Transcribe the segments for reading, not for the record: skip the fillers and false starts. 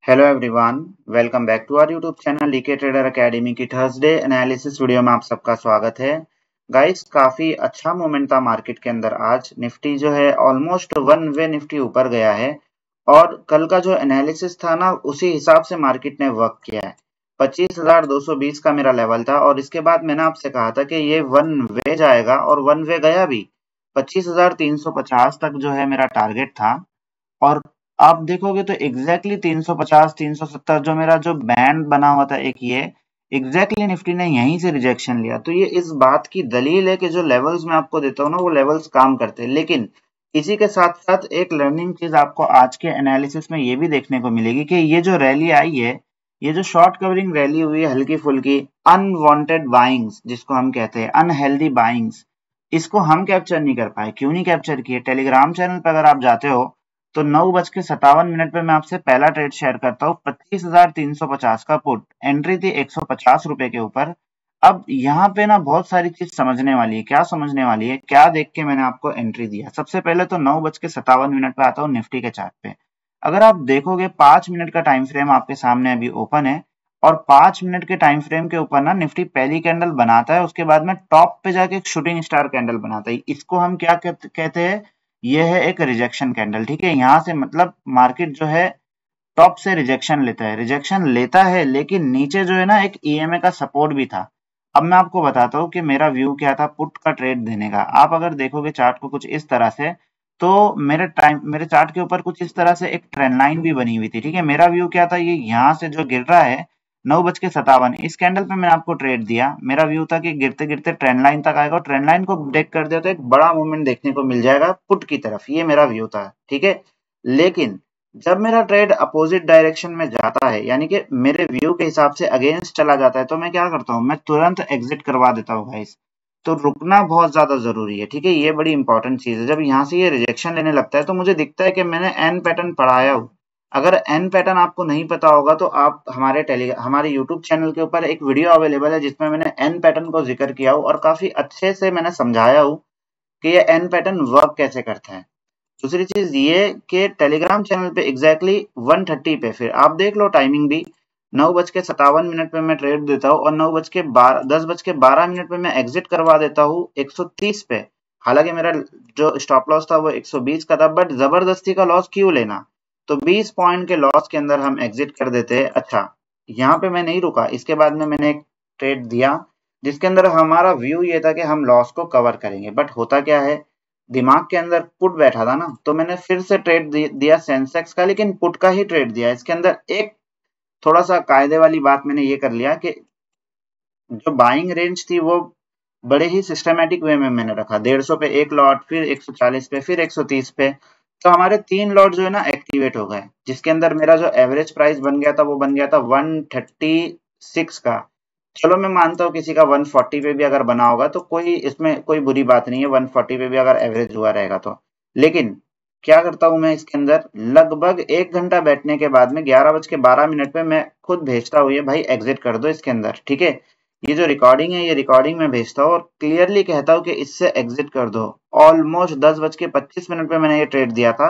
Hello everyone, welcome back to our YouTube channel DK trader academy की Thursday analysis video में आप सबका स्वागत है। गाइस, काफी अच्छा मोमेंट था मार्केट के अंदर। आज निफ्टी जो है ऑलमोस्ट वन वे निफ्टी ऊपर गया है और कल का जो एनालिसिस था ना, उसी हिसाब से मार्केट ने वर्क किया है। 25,220 का मेरा लेवल था और इसके बाद मैंने आपसे कहा था कि ये वन वे जाएगा और वन वे गया भी। 25,350 तक जो है मेरा टारगेट था और आप देखोगे तो एग्जैक्टली 350 370 जो मेरा जो बैंड बना हुआ था एक, ये एग्जैक्टली निफ्टी ने यहीं से रिजेक्शन लिया। तो ये इस बात की दलील है कि जो लेवल्स मैं आपको देता हूँ ना, वो लेवल्स काम करते हैं। लेकिन इसी के साथ साथ एक लर्निंग चीज आपको आज के एनालिसिस में ये भी देखने को मिलेगी कि ये जो रैली आई है, ये जो शॉर्ट कवरिंग रैली हुई है, हल्की फुल्की अनवांटेड बाइंग्स जिसको हम कहते हैं, अनहेल्दी बाइंग्स, इसको हम कैप्चर नहीं कर पाए। क्यों नहीं कैप्चर किए? टेलीग्राम चैनल पर अगर आप जाते हो तो 9:57 पे मैं आपसे पहला ट्रेड शेयर करता हूँ। 25,350 का पुट, एंट्री थी 150 रुपए के ऊपर। अब यहाँ पे ना बहुत सारी चीज समझने वाली है। क्या समझने वाली है, क्या देख के मैंने आपको एंट्री दिया? सबसे पहले तो 9:57 पे आता हूँ निफ्टी के चार्ट पे। अगर आप देखोगे 5 मिनट का टाइम फ्रेम आपके सामने अभी ओपन है और 5 मिनट के टाइम फ्रेम के ऊपर ना निफ्टी पहली कैंडल बनाता है, उसके बाद में टॉप पे जाके एक शूटिंग स्टार कैंडल बनाता है। इसको हम क्या कहते हैं? ये है एक रिजेक्शन कैंडल। ठीक है, यहाँ से मतलब मार्केट जो है टॉप से रिजेक्शन लेता है लेकिन नीचे जो है ना एक ईएमए का सपोर्ट भी था। अब मैं आपको बताता हूँ कि मेरा व्यू क्या था पुट का ट्रेड देने का। आप अगर देखोगे चार्ट को कुछ इस तरह से, तो मेरे चार्ट के ऊपर कुछ इस तरह से एक ट्रेंड लाइन भी बनी हुई थी। ठीक है, मेरा व्यू क्या था, ये यहाँ से जो गिर रहा है 9:57, इस कैंडल पे मैंने आपको ट्रेड दिया। मेरा व्यू था कि गिरते गिरते ट्रेंड लाइन तक आएगा और ट्रेंड लाइन को ब्रेक कर दिया तो एक बड़ा मूवमेंट देखने को मिल जाएगा पुट की तरफ। ये मेरा व्यू था। ठीक है, लेकिन जब मेरा ट्रेड अपोजिट डायरेक्शन में जाता है, यानी कि मेरे व्यू के हिसाब से अगेंस्ट चला जाता है, तो मैं क्या करता हूँ, मैं तुरंत एग्जिट करवा देता हूँ गाइस। तो रुकना बहुत ज्यादा जरूरी है। ठीक है, ये बड़ी इंपॉर्टेंट चीज है। जब यहाँ से ये रिजेक्शन लेने लगता है तो मुझे दिखता है कि मैंने एन पैटर्न पढ़ाया हूँ। अगर एन पैटर्न आपको नहीं पता होगा तो आप हमारे यूट्यूब चैनल के ऊपर एक वीडियो अवेलेबल है जिसमें मैंने एन पैटर्न को जिक्र किया हूँ और काफी अच्छे से मैंने समझाया हूँ कि ये एन पैटर्न वर्क कैसे करता है। दूसरी चीज ये कि टेलीग्राम चैनल पे एग्जैक्टली 1:30 पे, फिर आप देख लो टाइमिंग भी, 9:57 पे मैं ट्रेड देता हूँ और 10:12 पे मैं एग्जिट करवा देता हूँ 130 पे। हालांकि मेरा जो स्टॉप लॉस था वो 120 का था, बट जबरदस्ती का लॉस क्यों लेना? तो 20 पॉइंट के लॉस के अंदर हम एग्जिट कर देते हैं। अच्छा, यहाँ पे मैं नहीं रुका, इसके बाद में मैंने एक ट्रेड दिया जिसके अंदर हमारा व्यू ये था कि हम लॉस को कवर करेंगे। बट होता क्या है, दिमाग के अंदर पुट बैठा था ना, तो मैंने फिर से ट्रेड दिया सेंसेक्स का, लेकिन पुट का ही ट्रेड दिया। इसके अंदर एक थोड़ा सा कायदे वाली बात मैंने ये कर लिया कि जो बाइंग रेंज थी वो बड़े ही सिस्टमेटिक वे में मैंने रखा। 150 पे एक लॉट, फिर 140 पे, फिर 130 पे। तो हमारे 3 लॉट जो है ना एक्टिवेट हो गए, जिसके अंदर मेरा जो एवरेज प्राइस बन गया था वो बन गया था 136 का। चलो मैं मानता हूँ किसी का 140 पे भी अगर बना होगा तो कोई इसमें कोई बुरी बात नहीं है, 140 पे भी अगर एवरेज हुआ रहेगा तो। लेकिन क्या करता हूँ मैं इसके अंदर, लगभग 1 घंटा बैठने के बाद में 11:12 पे मैं खुद भेजता हूँ ये भाई एग्जिट कर दो इसके अंदर। ठीक है, ये जो रिकॉर्डिंग है ये रिकॉर्डिंग में भेजता हूँ और क्लियरली कहता हूँ कि इससे एग्जिट कर दो। ऑलमोस्ट 10:25 पे मैंने ये ट्रेड दिया था,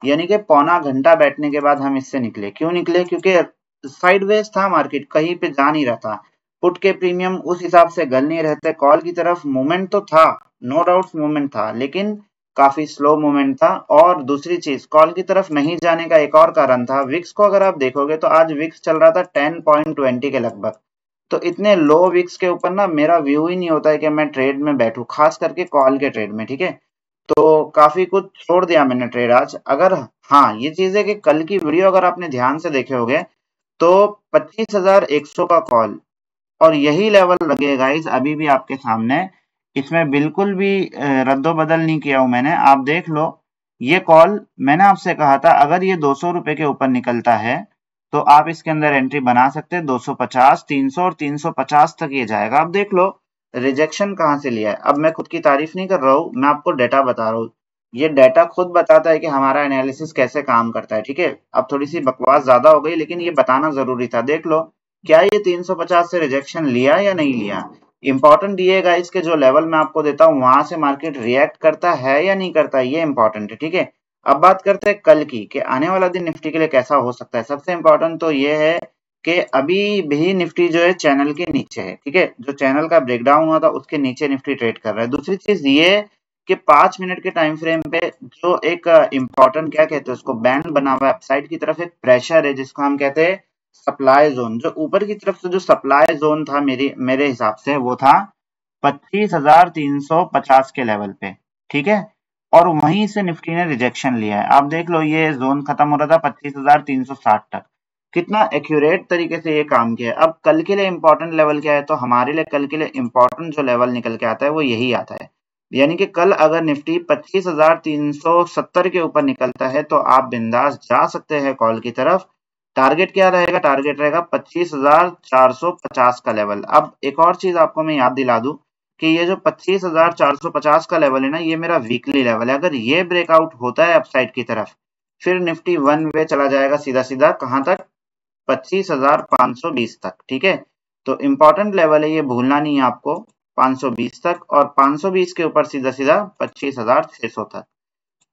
यानी कि पौना घंटा बैठने के बाद हम इससे निकले। क्यों निकले? क्योंकि साइडवेज था मार्केट, कहीं पे जा नहीं रहा था। पुट के प्रीमियम उस हिसाब से गल नहीं रहते। कॉल की तरफ मूवमेंट तो था, नो डाउट मूवमेंट था, लेकिन काफी स्लो मूवमेंट था। और दूसरी चीज, कॉल की तरफ नहीं जाने का एक और कारण था, विक्स को अगर आप देखोगे तो आज विक्स चल रहा था 10.20 के लगभग। तो इतने लो विक्स के ऊपर ना मेरा व्यू ही नहीं होता है कि मैं ट्रेड में बैठूं, खास करके कॉल के ट्रेड में। ठीक है, तो काफी कुछ छोड़ दिया मैंने ट्रेड आज। अगर हाँ, ये चीज है कि कल की वीडियो अगर आपने ध्यान से देखे होगे तो 25,100 का कॉल और यही लेवल लगे गाइस अभी भी आपके सामने। इसमें बिल्कुल भी रद्दो बदल नहीं किया हूं मैंने। आप देख लो, ये कॉल मैंने आपसे कहा था अगर ये 200 रुपए के ऊपर निकलता है तो आप इसके अंदर एंट्री बना सकते हैं। 250, 300 और 350 तक ये जाएगा। अब देख लो रिजेक्शन कहाँ से लिया है। अब मैं खुद की तारीफ नहीं कर रहा हूँ, मैं आपको डेटा बता रहा हूँ। ये डेटा खुद बताता है कि हमारा एनालिसिस कैसे काम करता है। ठीक है, अब थोड़ी सी बकवास ज्यादा हो गई लेकिन ये बताना जरूरी था। देख लो, क्या ये 350 से रिजेक्शन लिया या नहीं लिया? इंपॉर्टेंट ये है इसके जो लेवल मैं आपको देता हूँ वहां से मार्केट रिएक्ट करता है या नहीं करता, ये इंपॉर्टेंट है। ठीक है, अब बात करते हैं कल की कि आने वाला दिन निफ्टी के लिए कैसा हो सकता है। सबसे इंपॉर्टेंट तो ये है कि अभी भी निफ्टी जो है चैनल के नीचे है, ठीक है, जो चैनल का ब्रेकडाउन हुआ था उसके नीचे निफ्टी ट्रेड कर रहा है। दूसरी चीज ये कि 5 मिनट के टाइम फ्रेम पे जो एक इंपॉर्टेंट क्या कहते हैं उसको बैंड बना हुआ है अपसाइड की तरफ, एक प्रेशर है जिसको हम कहते हैं सप्लाई जोन। जो ऊपर की तरफ से जो सप्लाई जोन था मेरे हिसाब से वो था 25,350 के लेवल पे, ठीक है, और वहीं से निफ्टी ने रिजेक्शन लिया है। आप देख लो ये जोन खत्म हो रहा था 25,360 तक। कितना एक्यूरेट तरीके से ये काम किया है। अब कल के लिए इंपॉर्टेंट लेवल क्या है, तो हमारे लिए कल के लिए इंपॉर्टेंट जो लेवल निकल के आता है वो यही आता है। यानी कि कल अगर निफ्टी 25,370 के ऊपर निकलता है तो आप बिंदास जा सकते हैं कॉल की तरफ। टारगेट क्या रहेगा, टारगेट रहेगा 25,450 का लेवल। अब एक और चीज आपको मैं याद दिला दूं कि ये जो 25,450 का लेवल है ना, ये मेरा वीकली लेवल है। अगर ये ब्रेकआउट होता है अपसाइड की तरफ, फिर निफ्टी वन वे चला जाएगा सीधा सीधा कहां तक, 25,520 तक, ठीक है। तो इंपॉर्टेंट लेवल है ये, भूलना नहीं है आपको, 520 तक, और 520 के ऊपर सीधा सीधा 25,600 तक।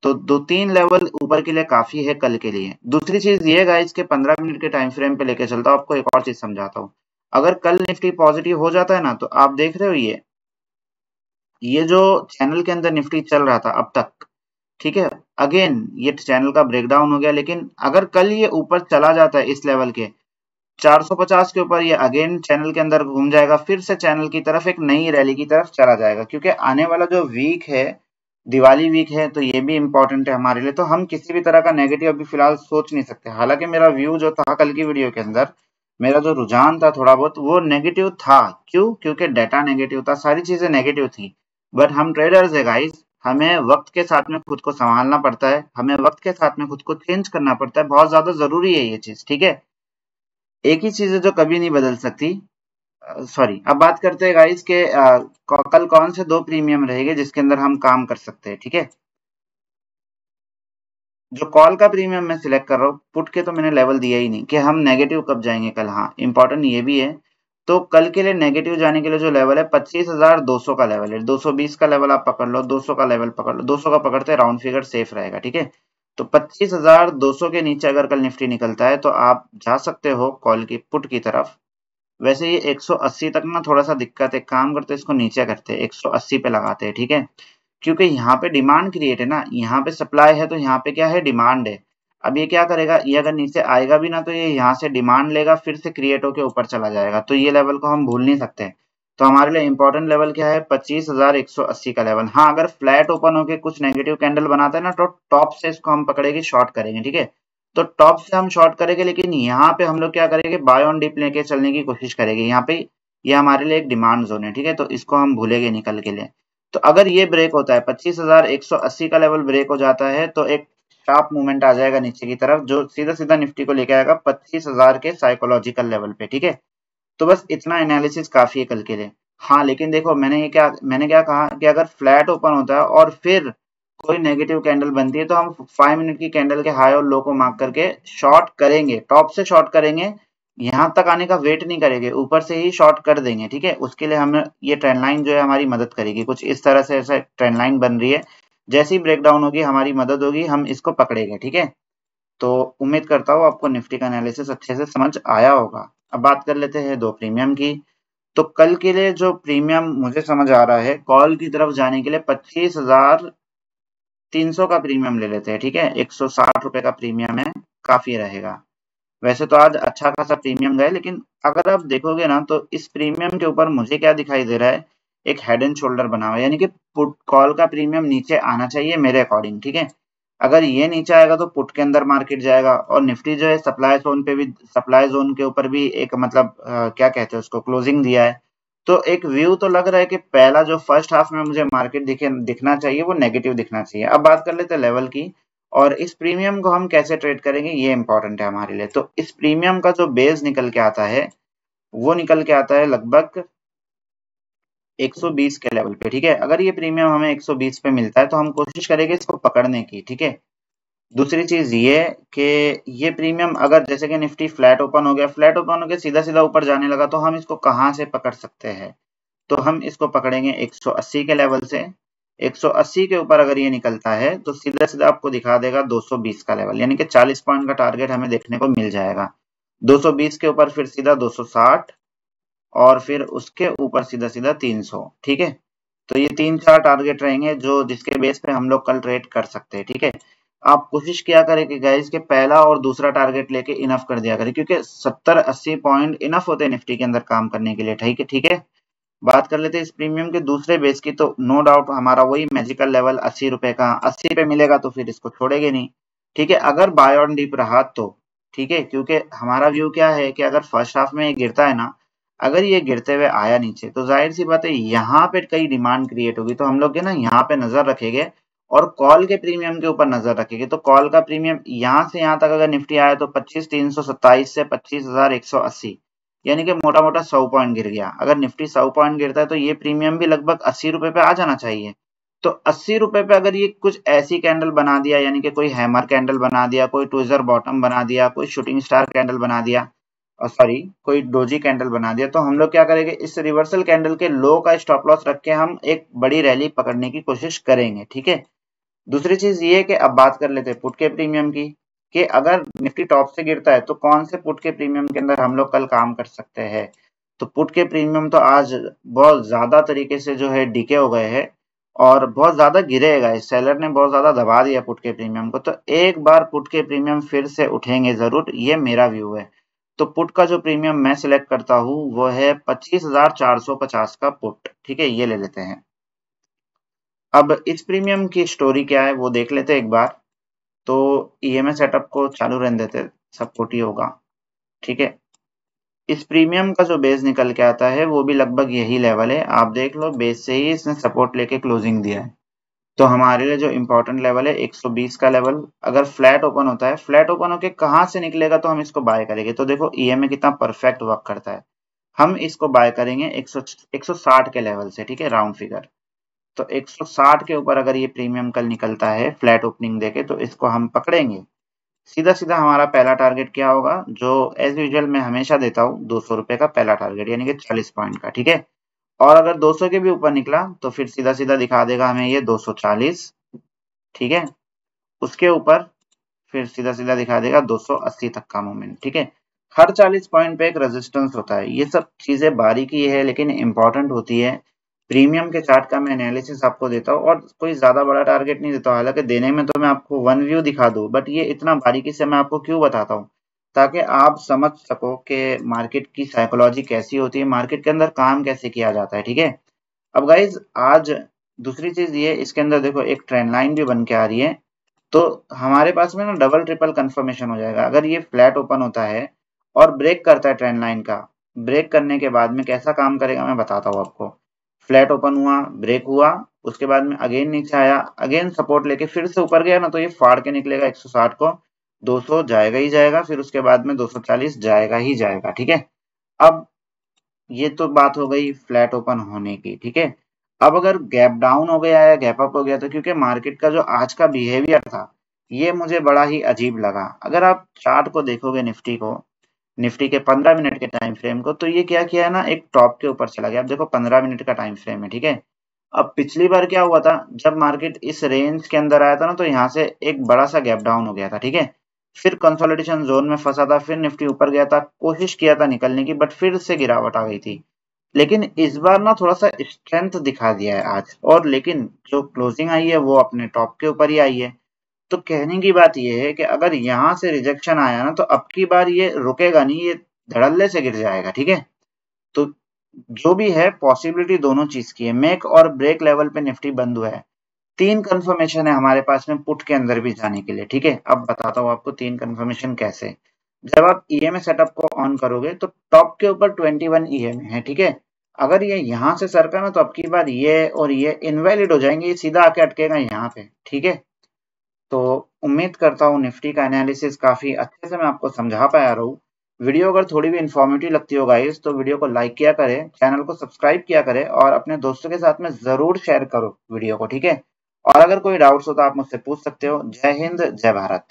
तो 2-3 लेवल ऊपर के लिए काफी है कल के लिए। दूसरी चीज ये गाइस के 15 मिनट के टाइम फ्रेम पे लेके चलता हूं आपको, एक और चीज समझाता हूँ। अगर कल निफ्टी पॉजिटिव हो जाता है ना, तो आप देख रहे हो ये जो चैनल के अंदर निफ्टी चल रहा था अब तक, ठीक है, अगेन ये चैनल का ब्रेकडाउन हो गया, लेकिन अगर कल ये ऊपर चला जाता है इस लेवल के 450 के ऊपर, ये अगेन चैनल के अंदर घूम जाएगा, फिर से चैनल की तरफ एक नई रैली की तरफ चला जाएगा। क्योंकि आने वाला जो वीक है दिवाली वीक है, तो ये भी इंपॉर्टेंट है हमारे लिए। तो हम किसी भी तरह का नेगेटिव अभी फिलहाल सोच नहीं सकते। हालांकि मेरा व्यू जो था कल की वीडियो के अंदर, मेरा जो रुझान था थोड़ा बहुत वो नेगेटिव था। क्यों? क्योंकि डाटा नेगेटिव था, सारी चीजें नेगेटिव थी। बट हम ट्रेडर्स है गाइस, हमें वक्त के साथ में खुद को संभालना पड़ता है, हमें वक्त के साथ में खुद को चेंज करना पड़ता है, बहुत ज्यादा जरूरी है ये चीज, ठीक है। एक ही चीज है जो कभी नहीं बदल सकती। सॉरी, अब बात करते हैं गाइस के कल कौन से 2 प्रीमियम रहेंगे जिसके अंदर हम काम कर सकते हैं, ठीक है। जो कॉल का प्रीमियम मैं सिलेक्ट कर रहा हूँ, पुट के तो मैंने लेवल दिया ही नहीं कि हम नेगेटिव कब जाएंगे कल। हाँ, इंपॉर्टेंट ये भी है। तो कल के लिए नेगेटिव जाने के लिए जो लेवल है 25,200 का लेवल है। 220 का लेवल आप पकड़ लो, 200 का लेवल पकड़ लो, 200 का पकड़ते राउंड फिगर सेफ रहेगा, ठीक है। तो 25,200 के नीचे अगर कल निफ्टी निकलता है तो आप जा सकते हो कॉल की पुट की तरफ। वैसे ये 180 तक ना थोड़ा सा दिक्कत है, काम करते इसको नीचे करते हैं, 180 पे लगाते हैं, ठीक है। क्योंकि यहाँ पे डिमांड क्रिएट है ना, यहाँ पे सप्लाई है तो यहाँ पे क्या है, डिमांड है। अब ये क्या करेगा, ये अगर नीचे आएगा भी ना तो ये यहाँ से डिमांड लेगा, फिर से क्रिएट होके ऊपर चला जाएगा। तो ये लेवल को हम भूल नहीं सकते। तो हमारे लिए इंपॉर्टेंट लेवल क्या है, 25,180 का लेवल। हाँ, अगर फ्लैट ओपन होके कुछ नेगेटिव कैंडल बनाता है ना, तो टॉप से इसको हम पकड़ेंगे, शॉर्ट करेंगे, ठीक है। तो टॉप से हम शॉर्ट करेंगे, लेकिन यहाँ पे हम लोग क्या करेंगे, बाय ऑन डिप लेके चलने की कोशिश करेंगे। यहाँ पे ये हमारे लिए एक डिमांड जोन है, ठीक है, तो इसको हम भूलेंगे निकल के लिए। तो अगर ये ब्रेक होता है, 25,180 का लेवल ब्रेक हो जाता है, तो एक शार्प मूवमेंट आ जाएगा नीचे की तरफ, जो सीधा सीधा निफ्टी को लेके आएगा 25,000 के साइकोलॉजिकल लेवल पे, ठीक है। तो बस इतना एनालिसिस काफी है कल के लिए। हाँ, लेकिन देखो मैंने क्या कहा कि अगर फ्लैट ओपन होता है और फिर कोई नेगेटिव कैंडल बनती है, तो हम 5 मिनट की कैंडल के हाई और लो को मार्क करके शॉर्ट करेंगे, टॉप से शॉर्ट करेंगे, यहां तक आने का वेट नहीं करेंगे, ऊपर से ही शॉर्ट कर देंगे, ठीक है। उसके लिए हमें ये ट्रेंड लाइन जो है हमारी मदद करेगी, कुछ इस तरह से ऐसा ट्रेंड लाइन बन रही है। जैसी ब्रेकडाउन होगी हमारी मदद होगी, हम इसको पकड़ेंगे, ठीक है। तो उम्मीद करता हूँ आपको निफ्टी का एनालिसिस अच्छे से समझ आया होगा। अब बात कर लेते हैं 2 प्रीमियम की। तो कल के लिए जो प्रीमियम मुझे समझ आ रहा है, कॉल की तरफ जाने के लिए 25,300 का प्रीमियम ले लेते हैं, ठीक है। 160 रुपए का प्रीमियम है, काफी रहेगा। वैसे तो आज अच्छा खासा प्रीमियम गए, लेकिन अगर आप देखोगे ना तो इस प्रीमियम के ऊपर मुझे क्या दिखाई दे रहा है, एक हेड एंड शोल्डर बना हुआ है। यानी कि पुट कॉल का प्रीमियम नीचे आना चाहिए मेरे अकॉर्डिंग, ठीक है। अगर ये नीचे आएगा तो पुट के अंदर मार्केट जाएगा, और निफ्टी जो है सप्लाई जोन पे भी, सप्लाई जोन के ऊपर भी एक मतलब क्या कहते हैं उसको, क्लोजिंग दिया है। तो एक व्यू तो लग रहा है कि पहला जो फर्स्ट हाफ में मुझे मार्केट दिखना चाहिए वो नेगेटिव दिखना चाहिए। अब बात कर लेते हैं लेवल की, और इस प्रीमियम को हम कैसे ट्रेड करेंगे ये इंपॉर्टेंट है हमारे लिए। तो इस प्रीमियम का जो बेस निकल के आता है वो निकल के आता है लगभग 120 के लेवल पे, ठीक है। अगर ये प्रीमियम हमें 120 पे मिलता है तो हम कोशिश करेंगे इसको पकड़ने की, ठीक है। दूसरी चीज ये कि ये प्रीमियम अगर जैसे कि निफ्टी फ्लैट ओपन हो गया, फ्लैट ओपन हो गया सीधा सीधा ऊपर जाने लगा, तो हम इसको कहां से पकड़ सकते हैं, तो हम इसको पकड़ेंगे 180 के लेवल से। 180 के ऊपर अगर ये निकलता है तो सीधा सीधा आपको दिखा देगा 220 का लेवल, यानी कि 40 पॉइंट का टारगेट हमें देखने को मिल जाएगा। 220 के ऊपर फिर सीधा 260 और फिर उसके ऊपर सीधा सीधा 300। ठीक है, तो ये 3-4 टारगेट रहेंगे जो जिसके बेस पे हम लोग कल ट्रेड कर सकते हैं। ठीक है, आप कोशिश किया करें कि गाइस के पहला और दूसरा टारगेट लेके इनफ कर दिया करें, क्योंकि 70-80 पॉइंट इनफ होते हैं निफ्टी के अंदर काम करने के लिए। ठीक है, बात कर लेते हैं इस प्रीमियम के दूसरे बेस की, तो नो डाउट हमारा वही मैजिकल लेवल 80 रुपए का, 80 पे मिलेगा तो फिर इसको छोड़ेंगे नहीं। ठीक है, अगर बाय ऑन डीप रहा तो ठीक है, क्योंकि हमारा व्यू क्या है कि अगर फर्स्ट हाफ में ये गिरता है ना, अगर ये गिरते हुए आया नीचे तो जाहिर सी बात है यहाँ पे कई डिमांड क्रिएट होगी, तो हम लोग ना यहाँ पे नजर रखेंगे और कॉल के प्रीमियम के ऊपर नजर रखेंगे। तो कॉल का प्रीमियम यहाँ से यहाँ तक अगर निफ्टी आया तो 25,327 से 25,180, यानी कि मोटा मोटा 100 पॉइंट गिर गया। अगर निफ्टी 100 पॉइंट गिरता है तो ये प्रीमियम भी लगभग 80 रुपए पे आ जाना चाहिए। तो 80 रुपए पे अगर ये कुछ ऐसी कैंडल बना दिया, यानी कि कोई हैमर कैंडल बना दिया, कोई ट्विजर बॉटम बना दिया, कोई शूटिंग स्टार कैंडल बना दिया, सॉरी कोई डोजी कैंडल बना दिया, तो हम लोग क्या करेंगे, इस रिवर्सल कैंडल के लो का स्टॉप लॉस रख के हम एक बड़ी रैली पकड़ने की कोशिश करेंगे। ठीक है, दूसरी चीज ये है कि अब बात कर लेते हैं पुट के प्रीमियम की, कि अगर निफ्टी टॉप से गिरता है तो कौन से पुट के प्रीमियम के अंदर हम लोग कल काम कर सकते हैं। तो पुट के प्रीमियम तो आज बहुत ज्यादा तरीके से जो है डीके हो गए हैं और बहुत ज्यादा गिरेगा, इस सेलर ने बहुत ज्यादा दबा दिया पुट के प्रीमियम को, तो एक बार पुट के प्रीमियम फिर से उठेंगे जरूर, ये मेरा व्यू है। तो पुट का जो प्रीमियम मैं सिलेक्ट करता हूँ वो है 25,450 का पुट। ठीक है, ये ले लेते हैं। अब इस प्रीमियम की स्टोरी क्या है वो देख लेते हैं एक बार। तो ईएमए सेटअप को चालू रहने देते, सपोर्ट ही होगा। ठीक है, इस प्रीमियम का जो बेस निकल के आता है वो भी लगभग यही लेवल है, आप देख लो बेस से ही इसने सपोर्ट लेके क्लोजिंग दिया है। तो हमारे लिए जो इम्पोर्टेंट लेवल है 120 का लेवल, अगर फ्लैट ओपन होता है, फ्लैट ओपन होके कहाँ से निकलेगा तो हम इसको बाय करेंगे। तो देखो ईएमए कितना परफेक्ट वर्क करता है, हम इसको बाय करेंगे 160 के लेवल से। ठीक है, राउंड फिगर, तो 160 के ऊपर अगर ये प्रीमियम कल निकलता है फ्लैट ओपनिंग देके तो इसको हम पकड़ेंगे। सीधा सीधा हमारा पहला टारगेट क्या होगा, जो एज यूजुअल मैं हमेशा देता हूँ, 200 रुपए का पहला टारगेट, यानी कि 40 पॉइंट का। ठीक है, और अगर 200 के भी ऊपर निकला तो फिर सीधा सीधा दिखा देगा हमें ये 240। ठीक है, उसके ऊपर फिर सीधा सीधा दिखा देगा 280 तक का मूवमेंट। ठीक है, हर 40 पॉइंट पे एक रेजिस्टेंस होता है, ये सब चीजें बारीकी है लेकिन इंपॉर्टेंट होती है। प्रीमियम के चार्ट का मैं एनालिसिस आपको देता हूँ और कोई ज्यादा बड़ा टारगेट नहीं देता हूँ, हालांकि देने में तो मैं आपको वन व्यू दिखा दूं, बट ये इतना बारीकी से मैं आपको क्यों बताता हूँ, ताकि आप समझ सको कि मार्केट की साइकोलॉजी कैसी होती है, मार्केट के अंदर काम कैसे किया जाता है। ठीक है, अब गाइज आज दूसरी चीज ये, इसके अंदर देखो एक ट्रेंड लाइन भी बन के आ रही है, तो हमारे पास में ना डबल ट्रिपल कंफर्मेशन हो जाएगा। अगर ये फ्लैट ओपन होता है और ब्रेक करता है ट्रेंड लाइन का, ब्रेक करने के बाद में कैसा काम करेगा मैं बताता हूँ आपको। फ्लैट ओपन हुआ, ब्रेक हुआ, उसके बाद में अगेन नीचे आया, अगेन सपोर्ट लेके फिर से ऊपर गया ना, तो ये फाड़ के निकलेगा 160 को, 200 जाएगा ही जाएगा, फिर उसके बाद में 240 जाएगा ही जाएगा। ठीक है, अब ये तो बात हो गई फ्लैट ओपन होने की। ठीक है, अब अगर गैप डाउन हो गया या गैप अप हो गया, तो क्योंकि मार्केट का जो आज का बिहेवियर था ये मुझे बड़ा ही अजीब लगा। अगर आप चार्ट को देखोगे निफ्टी को, निफ्टी के 15 मिनट के टाइम फ्रेम को, तो ये क्या किया है ना, एक टॉप के ऊपर चला गया। अब देखो 15 मिनट का टाइम फ्रेम है। ठीक है, अब पिछली बार क्या हुआ था, जब मार्केट इस रेंज के अंदर आया था ना, तो यहाँ से एक बड़ा सा गैप डाउन हो गया था। ठीक है, फिर कंसोलिडेशन जोन में फंसा था, फिर निफ्टी ऊपर गया था, कोशिश किया था निकलने की, बट फिर से गिरावट आ गई थी। लेकिन इस बार ना थोड़ा सा स्ट्रेंथ दिखा दिया है आज, और लेकिन जो क्लोजिंग आई है वो अपने टॉप के ऊपर ही आई है। तो कहने की बात ये है कि अगर यहाँ से रिजेक्शन आया ना, तो अब की बार ये रुकेगा नहीं, ये धड़ल्ले से गिर जाएगा। ठीक है, तो जो भी है पॉसिबिलिटी दोनों चीज की है, मेक और ब्रेक लेवल पे निफ्टी बंद हुआ है। 3 कंफर्मेशन है हमारे पास में पुट के अंदर भी जाने के लिए। ठीक है, अब बताता हूँ आपको 3 कंफर्मेशन कैसे। जब आप ईएमए सेटअप को ऑन करोगे तो टॉप के ऊपर 21 ईएमए है। ठीक है, अगर ये यहाँ से सरका ना, तो अब की बार ये और ये इनवैलिड हो जाएंगे, ये सीधा आके अटकेगा यहाँ पे। ठीक है, तो उम्मीद करता हूँ निफ्टी का एनालिसिस काफी अच्छे से मैं आपको समझा पाया रहूँ। वीडियो अगर थोड़ी भी इन्फॉर्मेटिव लगती हो गाइस, तो वीडियो को लाइक किया करें, चैनल को सब्सक्राइब किया करें और अपने दोस्तों के साथ में जरूर शेयर करो वीडियो को। ठीक है, और अगर कोई डाउट्स हो तो आप मुझसे पूछ सकते हो। जय हिंद, जय भारत।